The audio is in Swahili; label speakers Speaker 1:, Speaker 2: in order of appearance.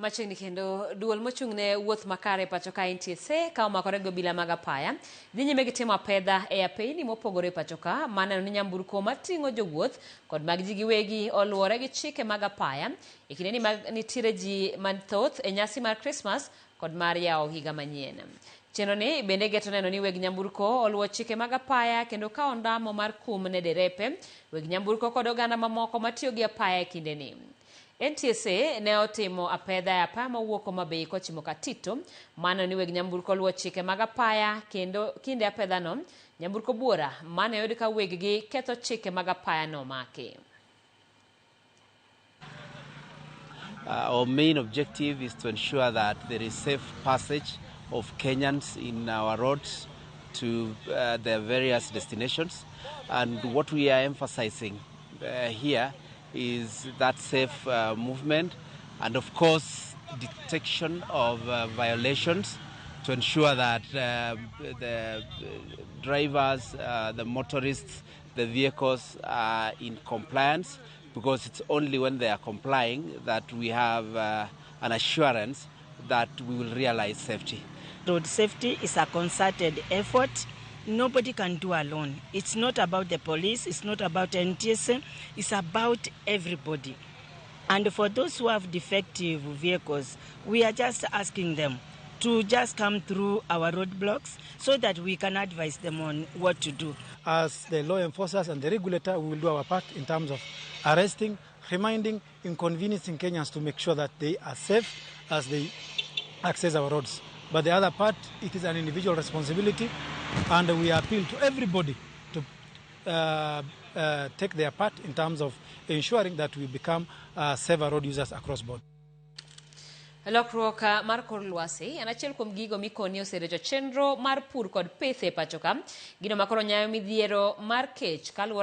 Speaker 1: Machini kendo duol mochungne wuoth makare pacho ka NTSA ka omakorego bila mag apaya dhi nyime gi timo apedha e apeini mopogore pacho ka maneno ni nyamburko mating'o jowuoth kod mag ji giwegi oluwore gi chike mag apaya e kinde ni nitiere ji mathoth e nyasi mar Christmas kod mar yawo higa manyien. Chenro ni bende geto neno ni weg nyamburko oluwo chike mag apaya kendo ka ondamo mar kum ne derepe, weg nyamburko kod oganda mamoko matiyo gi apaya e kinde ni. NTSA ne otimo apedha e apaya mawuok Homabay kochimo Katito, mano ni weg nyamburko luwo chike mag apaya kendo kinde apedha no nyamburko buora mane oyud ka weg gi ketho chike mag apaya no make.
Speaker 2: Our main objective is to ensure that there is safe passage of Kenyans in our roads to their various destinations, and what we are emphasizing here is that safe movement and of course detection of violations to ensure that the drivers, the motorists, the vehicles are in compliance, because it's only when they are complying that we have an assurance that we will realize safety.
Speaker 3: Road safety is a concerted effort. Nobody can do alone. It's not about the police, it's not about NTSA, it's about everybody. And for those who have defective vehicles, we are just asking them to just come through our roadblocks so that we can advise them on what to do.
Speaker 4: As the law enforcers and the regulator, we will do our part in terms of arresting, reminding, inconveniencing Kenyans to make sure that they are safe as they access our roads. But the other part, it is an individual responsibility, and we appeal to everybody to take their part in terms of ensuring that we become safer road users across board.
Speaker 1: Lokruok mar kor lwasi en achiel kuom gigo mikoni oserecho chenro mar pur kod pethe pacho ka, gino makoro nyayo midhiero mar kech kaluwore